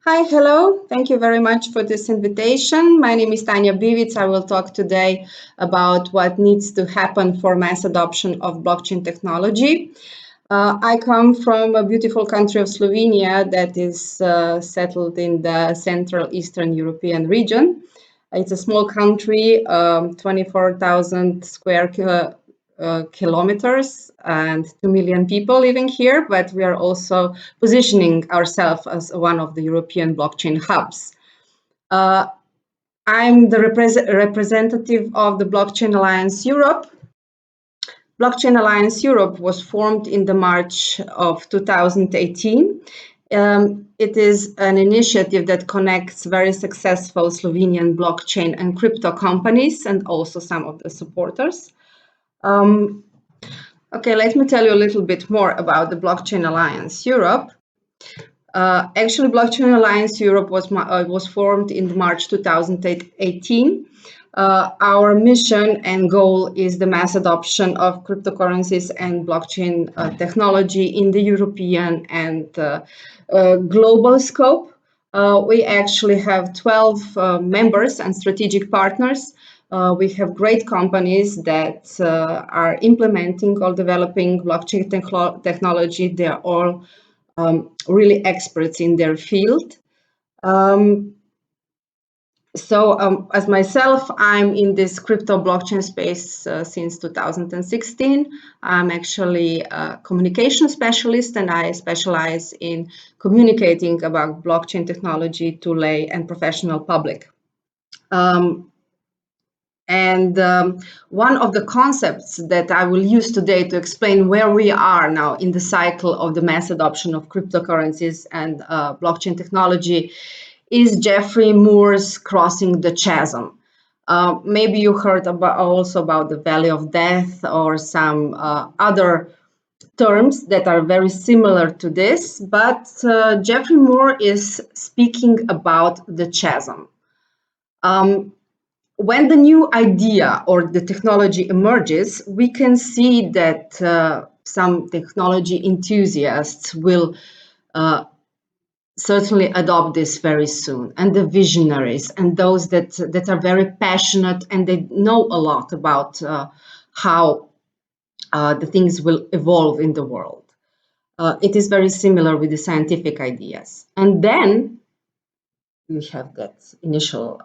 Hi, hello. Thank you very much for this invitation. My name is Tanja Bivic. I will talk today about what needs to happen for mass adoption of blockchain technology. I come from a beautiful country of Slovenia that is settled in the Central Eastern European region. It's a small country, 24,000 square kilometers and 2 million people living here, but we are also positioning ourselves as one of the European blockchain hubs. Uh, I'm the representative of the Blockchain Alliance Europe. Blockchain Alliance Europe was formed in the March of 2018. It is an initiative that connects very successful Slovenian blockchain and crypto companies and also some of the supporters. Okay, let me tell you a little bit more about the Blockchain Alliance Europe. Actually, Blockchain Alliance Europe was formed in March 2018. Our mission and goal is the mass adoption of cryptocurrencies and blockchain technology in the European and global scope. We actually have 12 members and strategic partners. We have great companies that are implementing or developing blockchain technology. They are all really experts in their field. As myself, I'm in this crypto blockchain space since 2016. I'm actually a communication specialist and I specialize in communicating about blockchain technology to lay and professional public. One of the concepts that I will use today to explain where we are now in the cycle of the mass adoption of cryptocurrencies and blockchain technology is Geoffrey Moore's crossing the chasm. Maybe you heard also about the valley of death or some other terms that are very similar to this, but Geoffrey Moore is speaking about the chasm. When the new idea or the technology emerges, we can see that some technology enthusiasts will certainly adopt this very soon, and the visionaries and those that are very passionate and they know a lot about how the things will evolve in the world. It is very similar with the scientific ideas. And then we have that initial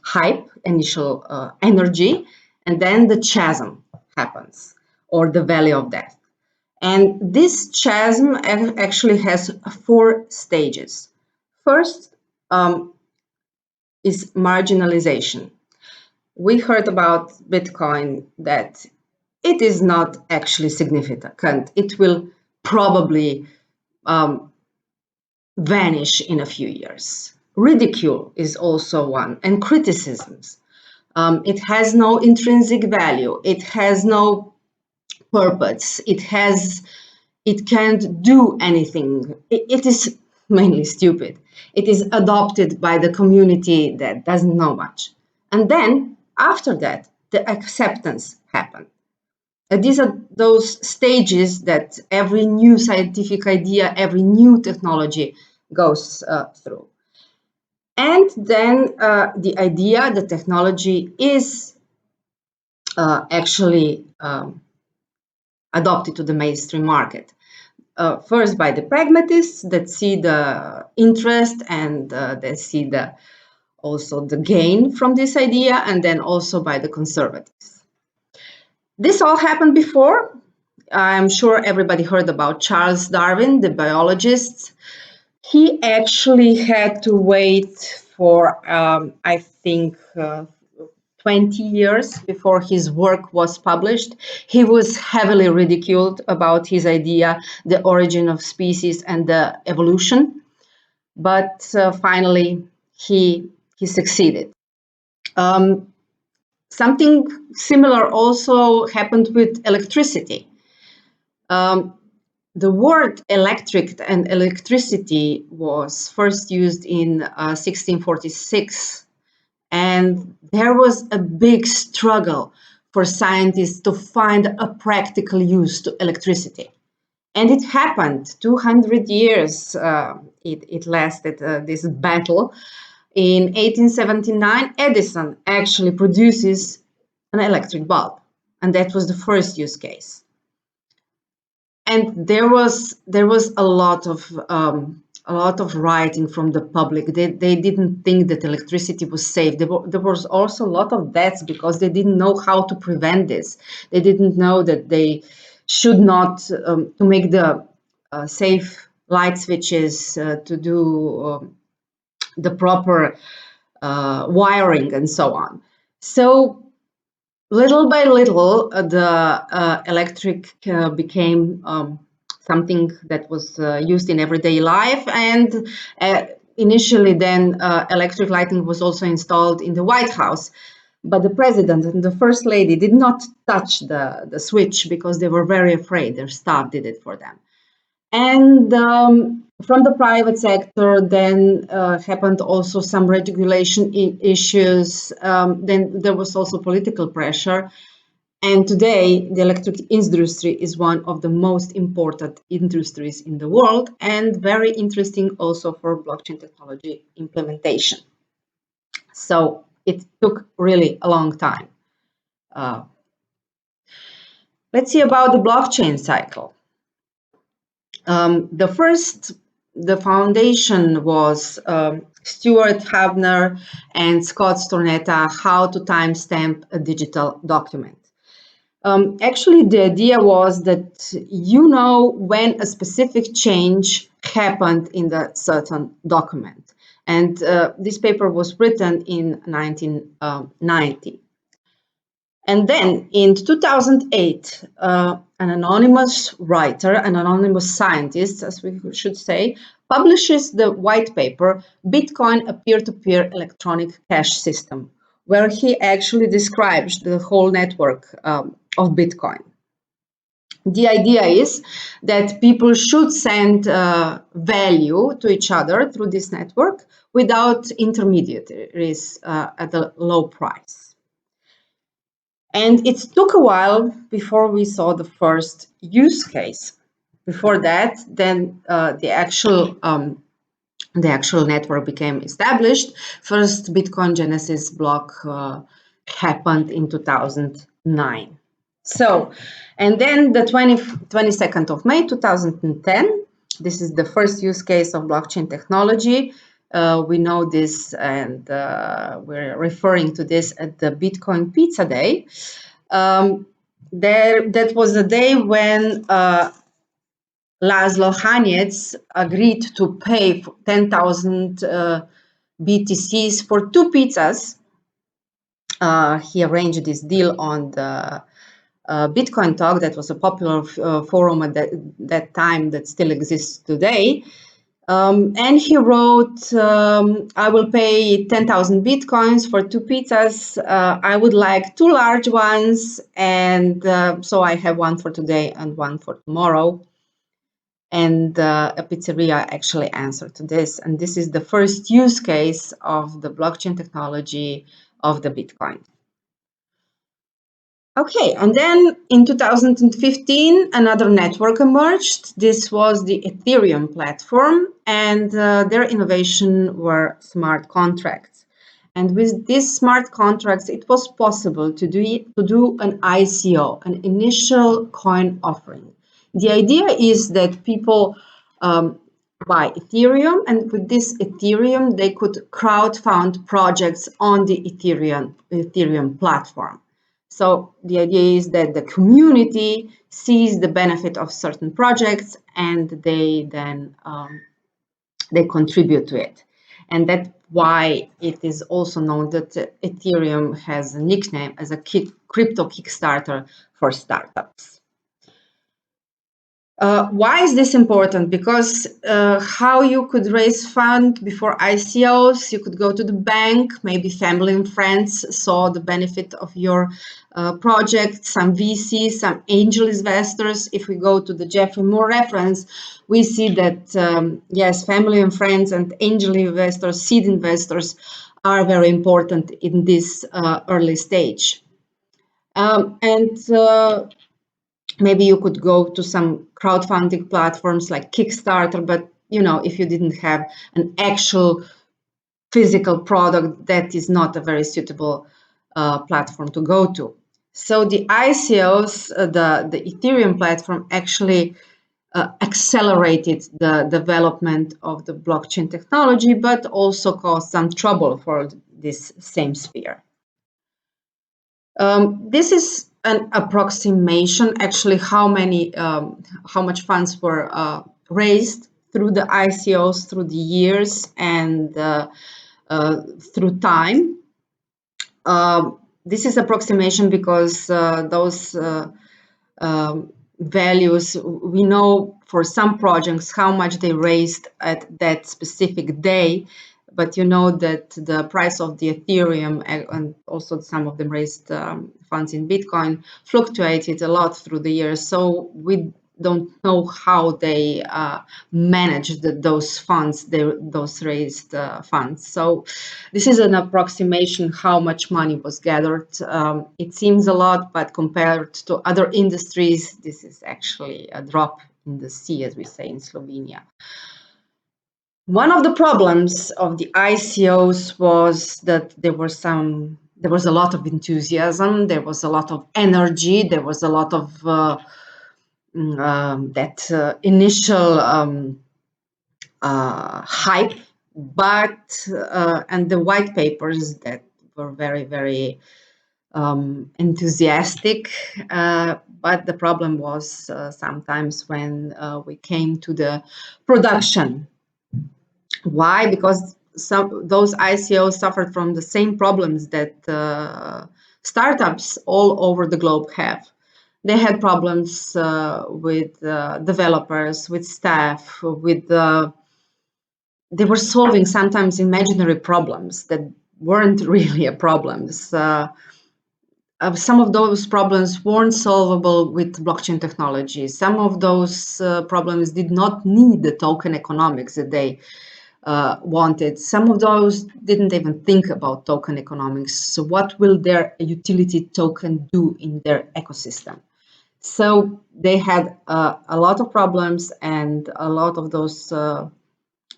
hype, initial energy, and then the chasm happens, or the valley of death. And this chasm actually has 4 stages. First is marginalization. We heard about Bitcoin that it is not actually significant. It will probably vanish in a few years. Ridicule is also one, and criticisms. It has no intrinsic value. It has no purpose. It can't do anything. It is mainly stupid. It is adopted by the community that doesn't know much. And then after that, the acceptance happens. These are those stages that every new scientific idea, every new technology goes through. And then the idea, the technology is actually adopted to the mainstream market. First by the pragmatists that see the interest and they see also the gain from this idea, and then also by the conservatives. This all happened before. I'm sure everybody heard about Charles Darwin, the biologist. He actually had to wait for, I think, 20 years before his work was published. He was heavily ridiculed about his idea, the origin of species and the evolution. But finally, he succeeded. Something similar also happened with electricity. The word electric and electricity was first used in 1646, and there was a big struggle for scientists to find a practical use to electricity. And it happened 200 years. It lasted, this battle. In 1879, Edison actually produces an electric bulb, and that was the first use case. And there was a lot of writing from the public. They didn't think that electricity was safe. There was also a lot of deaths because they didn't know how to prevent this. They didn't know that they should not, to make the safe light switches, to do the proper wiring and so on. So little by little, the electric became something that was used in everyday life, and initially then electric lighting was also installed in the White House. But the president and the first lady did not touch the switch because they were very afraid. Their staff did it for them. And from the private sector, then happened also some regulation issues. Then there was also political pressure. And today, the electric industry is one of the most important industries in the world, and very interesting also for blockchain technology implementation. So it took really a long time. Let's see about the blockchain cycle. The foundation was Stuart Habner and Scott Stornetta, how to timestamp a digital document. Actually, the idea was that you know when a specific change happened in the certain document. And this paper was written in 1990. And then in 2008, an anonymous writer, an anonymous scientist, as we should say, publishes the white paper, Bitcoin, a peer-to-peer electronic cash system, where he actually describes the whole network of Bitcoin. The idea is that people should send value to each other through this network without intermediaries at a low price. And it took a while before we saw the first use case. Before that, then the actual network became established. First Bitcoin Genesis block happened in 2009. So, and then the 22nd of May 2010, this is the first use case of blockchain technology. We know this, and we're referring to this at the Bitcoin Pizza Day. That was the day when Laszlo Haniec agreed to pay 10,000 BTCs for 2 pizzas. He arranged this deal on the Bitcoin Talk. That was a popular forum at that time that still exists today. And he wrote, I will pay 10,000 Bitcoins for 2 pizzas. I would like 2 large ones. And so I have one for today and one for tomorrow. And a pizzeria actually answered to this. And this is the first use case of the blockchain technology of the Bitcoin. Okay, and then in 2015, another network emerged. This was the Ethereum platform, and their innovation were smart contracts. And with these smart contracts, it was possible to do an ICO, an initial coin offering. The idea is that people buy Ethereum, and with this Ethereum, they could crowdfund projects on the Ethereum platform. So the idea is that the community sees the benefit of certain projects, and they then they contribute to it. And that's why it is also known that Ethereum has a nickname as a crypto Kickstarter for startups. Why is this important? Because how you could raise funds before ICOs, you could go to the bank, maybe family and friends saw the benefit of your project, some VCs, some angel investors. If we go to the Jeffrey Moore reference, we see that, yes, family and friends and angel investors, seed investors are very important in this early stage. maybe you could go to some crowdfunding platforms like Kickstarter, but if you didn't have an actual physical product, that is not a very suitable platform to go to. So the ICOs, the Ethereum platform, actually accelerated the development of the blockchain technology, but also caused some trouble for this same sphere. This is an approximation, actually, how much funds were raised through the ICOs through the years and through time. This is approximation because those values, we know for some projects how much they raised at that specific day, but you know that the price of the Ethereum and also some of them raised funds in Bitcoin fluctuated a lot through the years. So we don't know how they managed those funds, those raised funds. So this is an approximation how much money was gathered. It seems a lot, but compared to other industries, this is actually a drop in the sea, as we say in Slovenia. One of the problems of the ICOs was that there was a lot of enthusiasm, there was a lot of energy, there was a lot of that initial hype, but and the white papers that were very, very enthusiastic, but the problem was sometimes when we came to the production. Why? Because those ICOs suffered from the same problems that startups all over the globe have. They had problems with developers, with staff, they were solving sometimes imaginary problems that weren't really problems. Some of those problems weren't solvable with blockchain technology. Some of those problems did not need the token economics that they wanted. Some of those didn't even think about token economics. So what will their utility token do in their ecosystem? So they had a lot of problems, and a lot of those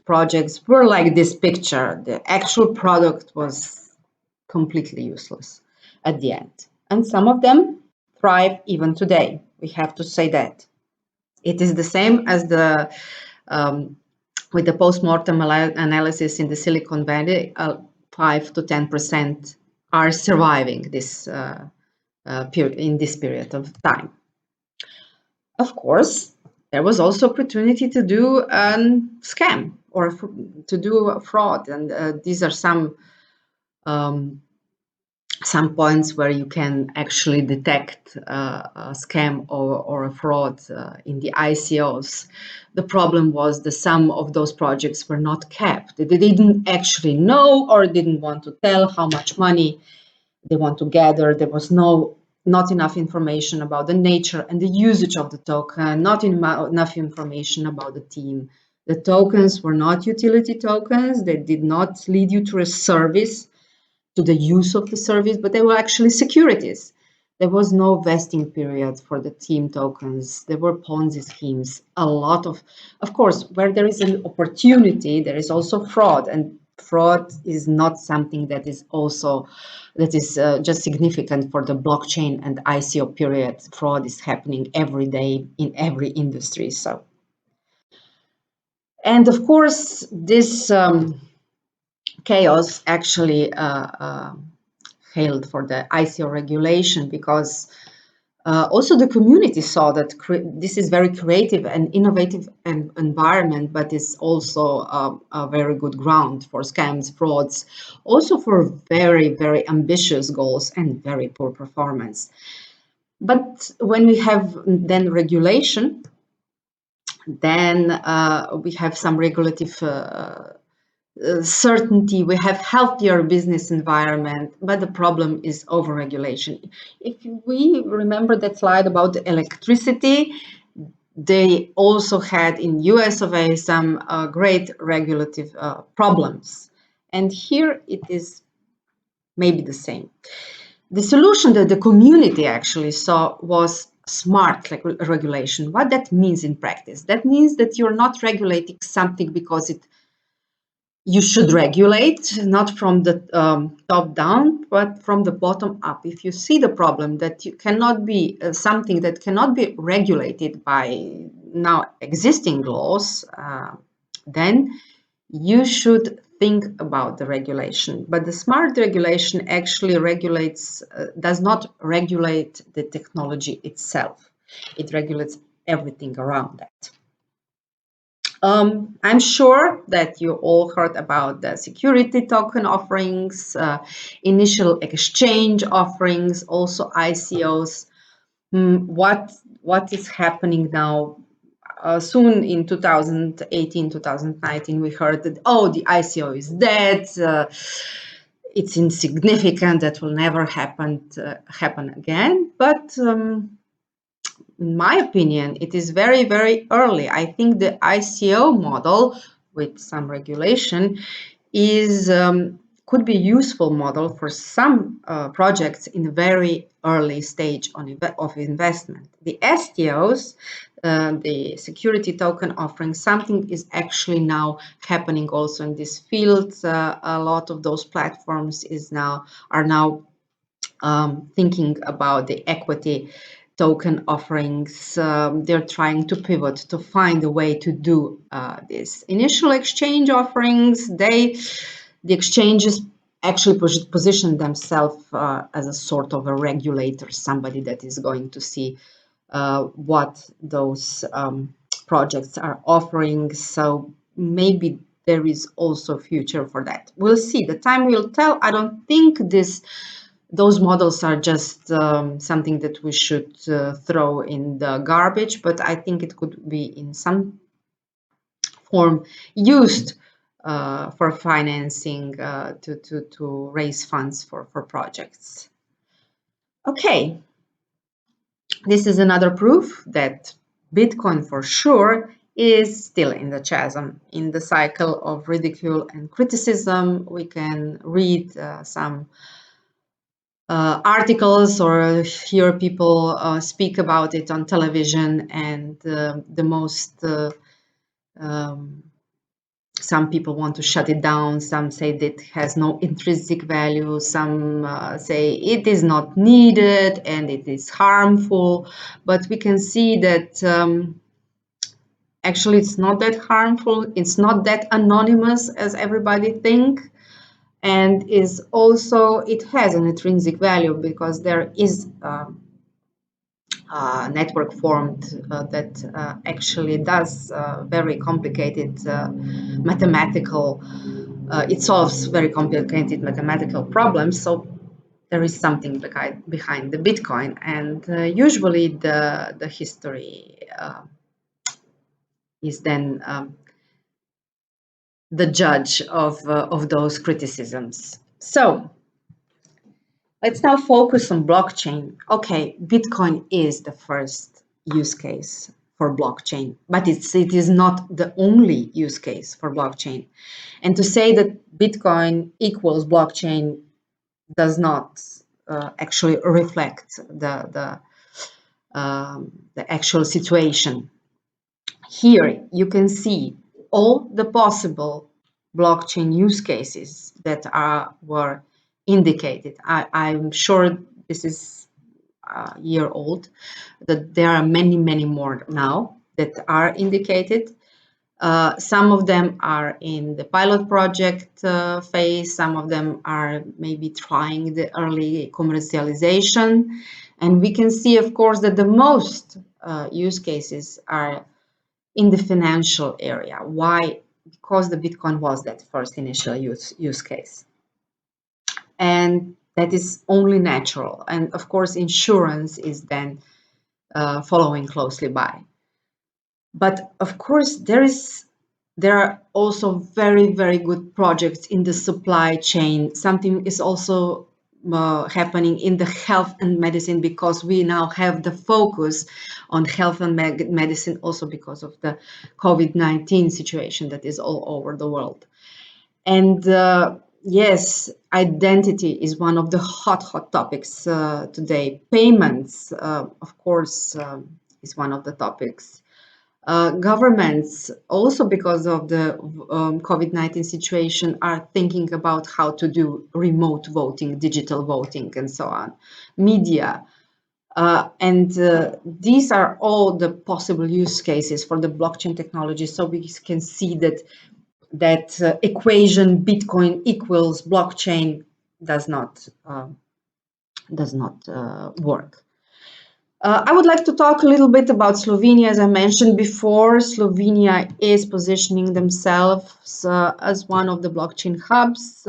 projects were like this picture. The actual product was completely useless at the end. And some of them thrive even today. We have to say that. It is the same as the with the post-mortem analysis in the Silicon Valley, 5 to 10% are surviving this period, in this period of time. Of course, there was also opportunity to do a scam or to do a fraud, and these are some points where you can actually detect a scam or a fraud in the ICOs. The problem was the sum of those projects were not kept. They didn't actually know or didn't want to tell how much money they want to gather. There was not enough information about the nature and the usage of the token, not enough information about the team. The tokens were not utility tokens. They did not lead you to a service, to the use of the service, but they were actually securities. There was no vesting period for the team tokens. There were Ponzi schemes. A lot of course, where there is an opportunity, there is also fraud, and fraud is not something that is just significant for the blockchain and ICO period. Fraud is happening every day in every industry. So, and of course, this chaos actually hailed for the ICO regulation, because also the community saw that this is very creative and innovative environment, but it's also a very good ground for scams, frauds, also for very, very ambitious goals and very poor performance. But when we have then regulation, then we have some regulative certainty, we have healthier business environment, but the problem is overregulation. If we remember that slide about the electricity, they also had in US of A some great regulative problems. And here it is maybe the same. The solution that the community actually saw was smart regulation. What that means in practice? That means that you're not regulating something because you should regulate, not from the top down, but from the bottom up. If you see the problem that you cannot be something that cannot be regulated by now existing laws, then you should think about the regulation. But the smart regulation actually does not regulate the technology itself. It regulates everything around that. I'm sure that you all heard about the security token offerings, initial exchange offerings, also ICOs. What is happening now? Soon in 2018, 2019, we heard that, oh, the ICO is dead. It's insignificant. That will never happen again. But in my opinion, it is very, very early. I think the ICO model with some regulation is could be a useful model for some projects in a very early stage of investment. The STOs, the security token offering, something is actually now happening also in this field. A lot of those platforms are now thinking about the equity token offerings. They're trying to pivot to find a way to do this. Initial exchange offerings, the exchanges actually position themselves as a sort of a regulator, somebody that is going to see what those projects are offering. So maybe there is also a future for that. We'll see. The time will tell. I don't think those models are just something that we should throw in the garbage, but I think it could be in some form used for financing to raise funds for projects. Okay, this is another proof that Bitcoin for sure is still in the chasm, in the cycle of ridicule and criticism. We can read some articles or hear people speak about it on television, and the most some people want to shut it down. Some say that it has no intrinsic value. Some say it is not needed and it is harmful. But we can see that actually it's not that harmful. It's not that anonymous as everybody think. And is also, it has an intrinsic value because there is a network formed that actually does very complicated mathematical, it solves very complicated mathematical problems. So there is something behind the Bitcoin, and usually the history is then the judge of those criticisms. So let's now focus on blockchain. Okay, Bitcoin is the first use case for blockchain, but it is not the only use case for blockchain. And to say that Bitcoin equals blockchain does not actually reflect the actual situation. Here you can see all the possible blockchain use cases that were indicated. I'm sure this is a year old, that there are many, many more now that are indicated. Some of them are in the pilot project phase. Some of them are maybe trying the early commercialization. And we can see, of course, that the most use cases are in the financial area. Why? Because the Bitcoin was that first initial use case. And that is only natural. And of course, insurance is then following closely by. But of course, there are also very, very good projects in the supply chain. Something is also happening in the health and medicine, because we now have the focus on health and medicine also because of the COVID-19 situation that is all over the world. And Yes, identity is one of the hot topics today. Payments, of course, is one of the topics. Governments, also because of the COVID-19 situation, are thinking about how to do remote voting, digital voting, and so on. Media. And these are all the possible use cases for the blockchain technology. So we can see that equation Bitcoin equals blockchain does not work. I would like to talk a little bit about Slovenia. As I mentioned before, Slovenia is positioning themselves as one of the blockchain hubs.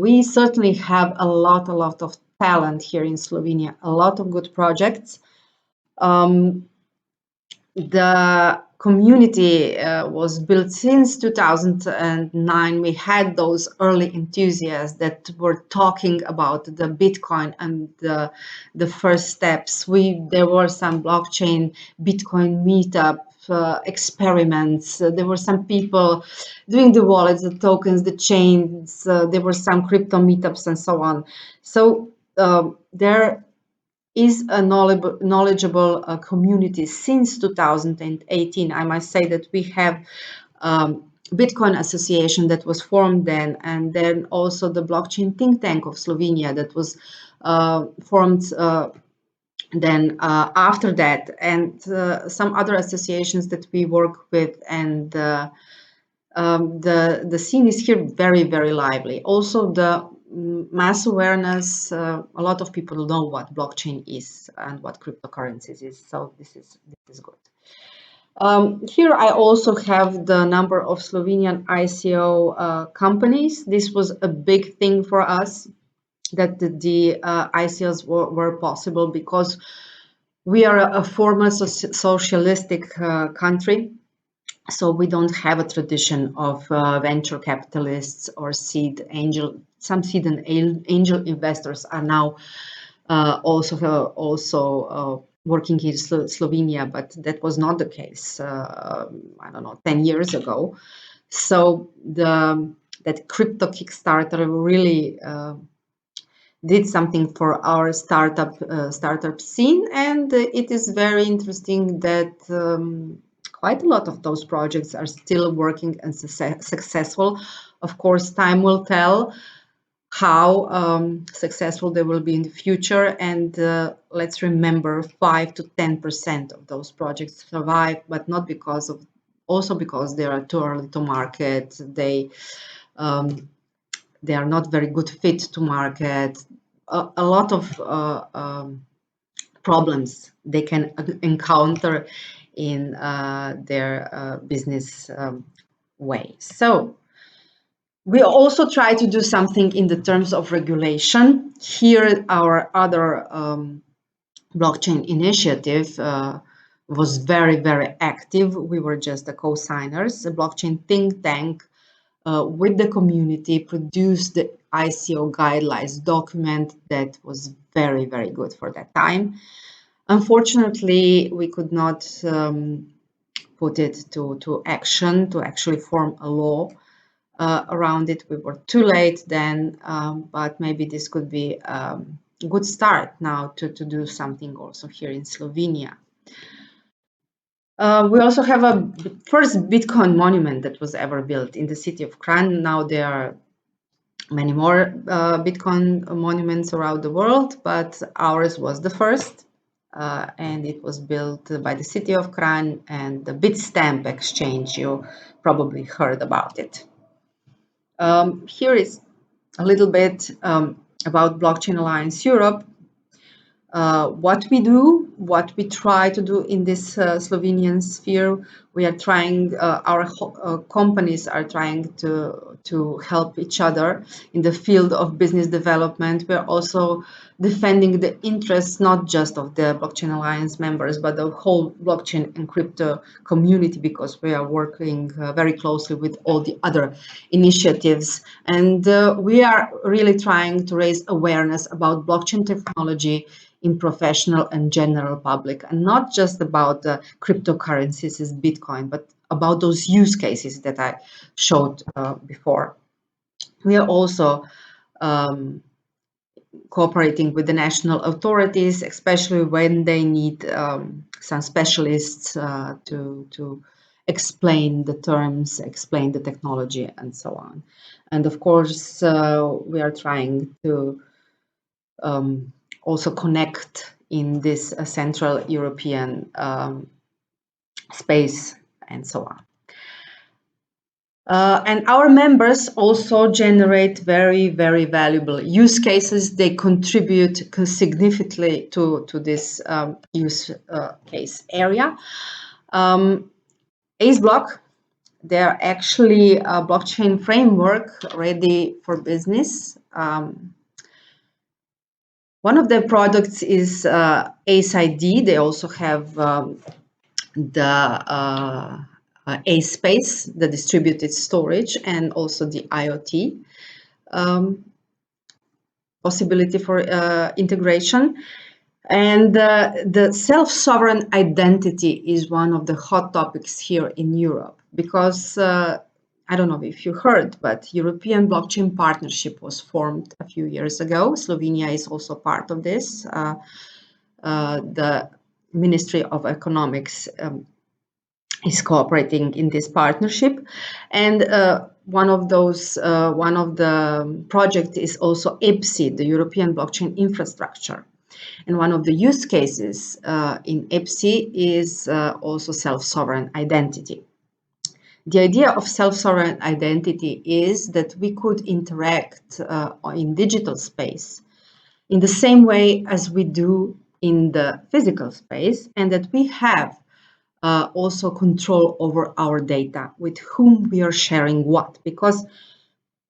We certainly have a lot of talent here in Slovenia, a lot of good projects. The community was built since 2009. We had those early enthusiasts that were talking about the Bitcoin and the first steps. There were some blockchain Bitcoin meetup experiments. There were some people doing the wallets, the tokens, the chains. There were some crypto meetups and so on. So there is a knowledgeable community since 2018. I must say that we have Bitcoin Association that was formed then, and then also the blockchain think tank of Slovenia that was formed then after that, and some other associations that we work with, and the scene is here very lively. Also the mass awareness, a lot of people know what blockchain is and what cryptocurrencies is, so this is good. Here I also have the number of Slovenian ICO companies. This was a big thing for us, that the ICOs were possible, because we are a former socialistic country. So we don't have a tradition of venture capitalists or seed angel. Some seed and angel investors are now also working in Slovenia, but that was not the case, I don't know, 10 years ago. So that crypto Kickstarter really did something for our startup scene, and it is very interesting that quite a lot of those projects are still working and successful. Of course, time will tell how successful they will be in the future, and let's remember 5 to 10% of those projects survive, but not also because they are too early to market. They are not very good fit to market. A lot of problems they can encounter in their business way. So we also try to do something in the terms of regulation. Here, our other blockchain initiative was very active. We were just the co-signers. The blockchain think tank with the community produced the ICO guidelines document that was very good for that time. Unfortunately, we could not put it to action, to actually form a law around it. We were too late then, but maybe this could be a good start now to do something also here in Slovenia. We also have a first Bitcoin monument that was ever built in the city of Kranj. Now there are many more Bitcoin monuments around the world, but ours was the first, and it was built by the city of Kranj and the Bitstamp exchange. You probably heard about it. Here is a little bit about Blockchain Alliance Europe. What we do, what we try to do in this Slovenian sphere, we are trying, our companies are trying to help each other in the field of business development. We're also defending the interests not just of the Blockchain Alliance members, but the whole blockchain and crypto community, because we are working very closely with all the other initiatives. And we are really trying to raise awareness about blockchain technology in professional and general public, and not just about the cryptocurrencies as Bitcoin, but about those use cases that I showed before. We are also cooperating with the national authorities, especially when they need some specialists to explain the terms, explain the technology, and so on. And of course, we are trying to also connect in this Central European space and so on. And our members also generate very, very valuable use cases. They contribute significantly to this use case area. AceBlock, they're actually a blockchain framework ready for business. One of their products is Ace ID. They also have the Ace Space, the distributed storage, and also the IoT possibility for integration. And the self-sovereign identity is one of the hot topics here in Europe, because I don't know if you heard, but European Blockchain Partnership was formed a few years ago. Slovenia is also part of this. The Ministry of Economics is cooperating in this partnership, and one of the project is also EPSI, the European Blockchain Infrastructure, and one of the use cases in EPSI is also self-sovereign identity. The idea of self-sovereign identity is that we could interact in digital space in the same way as we do in the physical space, and that we have also control over our data, with whom we are sharing what. Because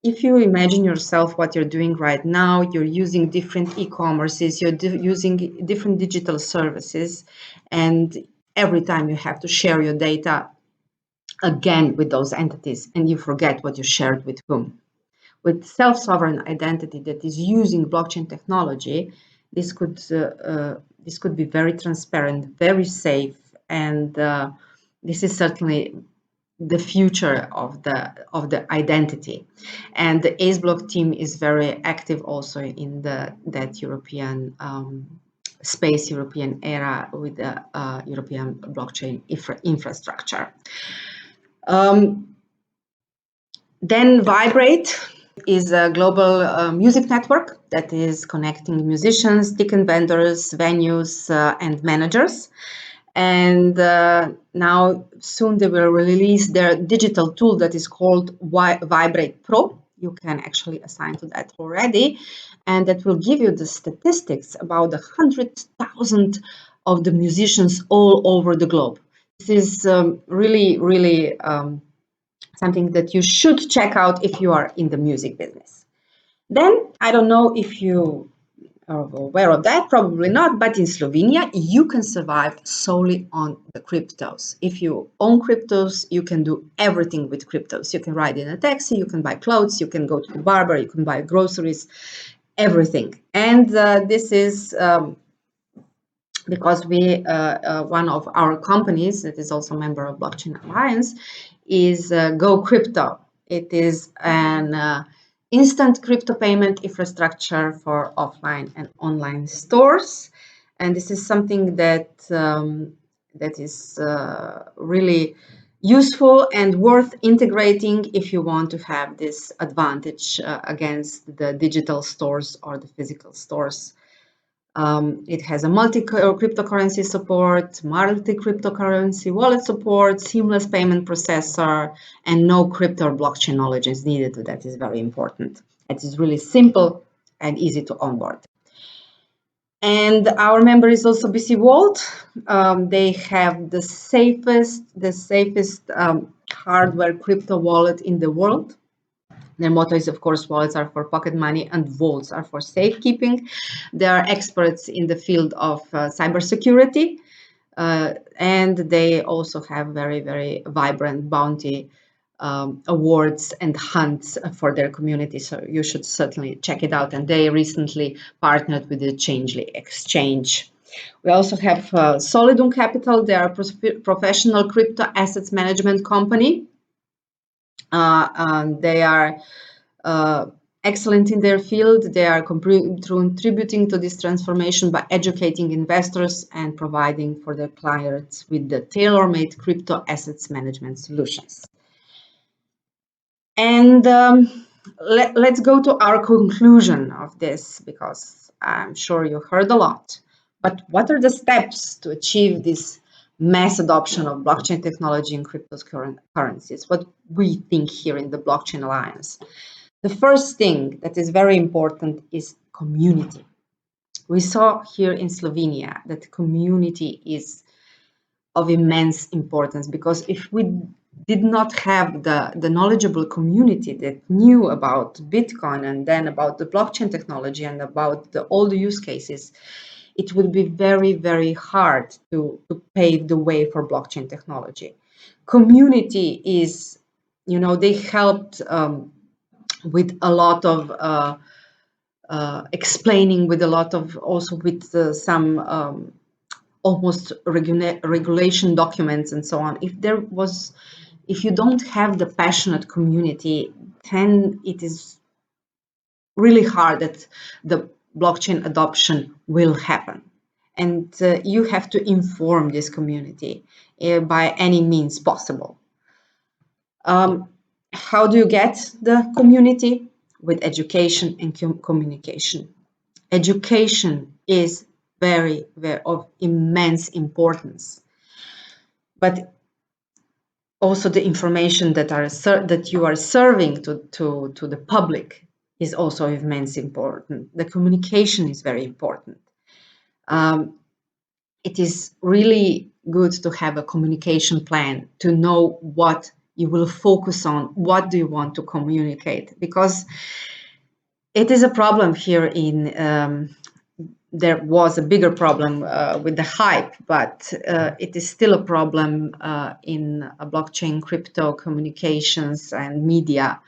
if you imagine yourself what you're doing right now, you're using different e-commerces, you're using different digital services, and every time you have to share your data again with those entities, and you forget what you shared with whom. With self-sovereign identity that is using blockchain technology, this could be very transparent, very safe, and this is certainly the future of the identity. And the AceBlock team is very active also in that European space, European era, with the European blockchain infrastructure. Then Vibrate is a global music network that is connecting musicians, ticket vendors, venues, and managers. And now soon they will release their digital tool that is called Vibrate Pro. You can actually assign to that already, and that will give you the statistics about the 100,000 of the musicians all over the globe. This is really something that you should check out if you are in the music business. Then, I don't know if you are aware of that, probably not, but in Slovenia, you can survive solely on the cryptos. If you own cryptos, you can do everything with cryptos. You can ride in a taxi, you can buy clothes, you can go to the barber, you can buy groceries, everything. And this is because one of our companies that is also a member of Blockchain Alliance is Go Crypto. It is an instant crypto payment infrastructure for offline and online stores, and this is something that is really useful and worth integrating if you want to have this advantage against the digital stores or the physical stores. It has a multi-cryptocurrency support, multi-cryptocurrency wallet support, seamless payment processor, and no crypto or blockchain knowledge is needed. That is very important. It is really simple and easy to onboard. And our member is also Busyworld. They have the safest hardware crypto wallet in the world. Their motto is, of course, wallets are for pocket money and vaults are for safekeeping. They are experts in the field of cybersecurity, and they also have very, very vibrant bounty awards and hunts for their community. So you should certainly check it out. And they recently partnered with the Changely Exchange. We also have Solidon Capital. They are a professional crypto assets management company. They are excellent in their field. They are contributing to this transformation by educating investors and providing for their clients with the tailor-made crypto assets management solutions. And let's go to our conclusion of this, because I'm sure you heard a lot. But what are the steps to achieve this mass adoption of blockchain technology in cryptocurrencies? What we think here in the Blockchain Alliance. The first thing that is very important is community. We saw here in Slovenia that community is of immense importance, because if we did not have the knowledgeable community that knew about Bitcoin and then about the blockchain technology and about all the use cases, it would be very, very hard to pave the way for blockchain technology. Community is, they helped with a lot of explaining, with a lot of also with some almost regulation documents and so on. If you don't have the passionate community, then it is really hard that the blockchain adoption will happen. And you have to inform this community by any means possible. How do you get the community? With education and communication. Education is very, very of immense importance. But also the information that you are serving to the public is also immense important. The communication is very important. It is really good to have a communication plan, to know what you will focus on, what do you want to communicate, because it is a problem here there was a bigger problem with the hype, but it is still a problem in blockchain, crypto communications and media.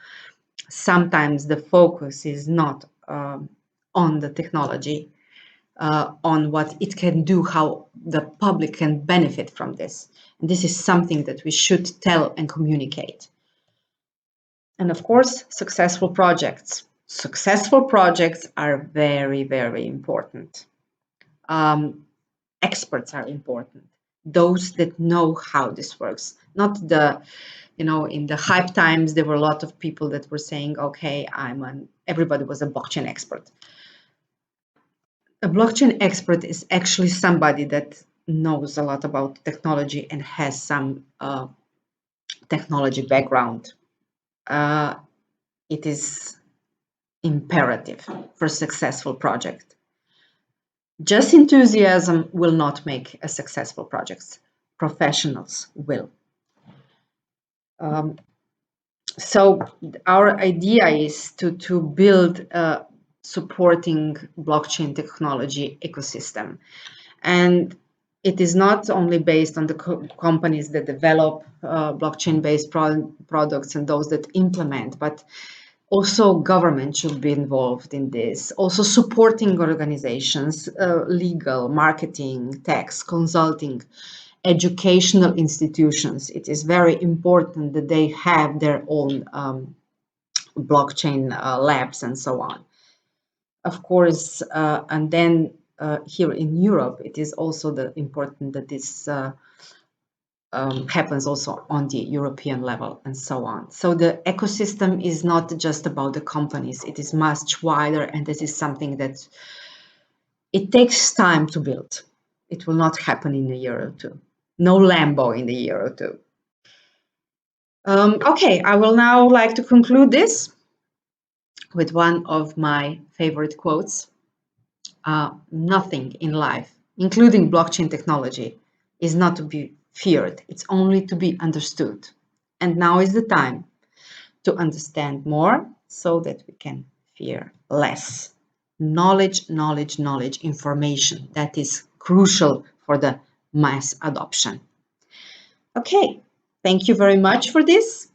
Sometimes the focus is not on the technology, on what it can do, how the public can benefit from this. And this is something that we should tell and communicate. And of course, successful projects. Successful projects are very, very important. Experts are important. Those that know how this works. Not in the hype times, there were a lot of people that were saying, okay, everybody was a blockchain expert. A blockchain expert is actually somebody that knows a lot about technology and has some technology background. It is imperative for a successful project. Just enthusiasm will not make a successful project. Professionals will. So our idea is to build a supporting blockchain technology ecosystem. And it is not only based on the companies that develop blockchain-based products and those that implement, but also government should be involved in this. Also supporting organizations, legal, marketing, tax, consulting, educational institutions. It is very important that they have their own blockchain labs and so on. Of course, and then here in Europe, it is also important that this happens also on the European level and so on. So the ecosystem is not just about the companies, it is much wider, and this is something that it takes time to build. It will not happen in a year or two. No Lambo in a year or two. Okay, I will now like to conclude this with one of my favorite quotes. Nothing in life, including blockchain technology, is not to be feared. It's only to be understood. And now is the time to understand more so that we can fear less. Knowledge, knowledge, knowledge, information. That is crucial for the mass adoption. Okay, thank you very much for this.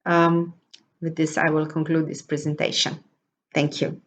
With this, I will conclude this presentation. Thank you.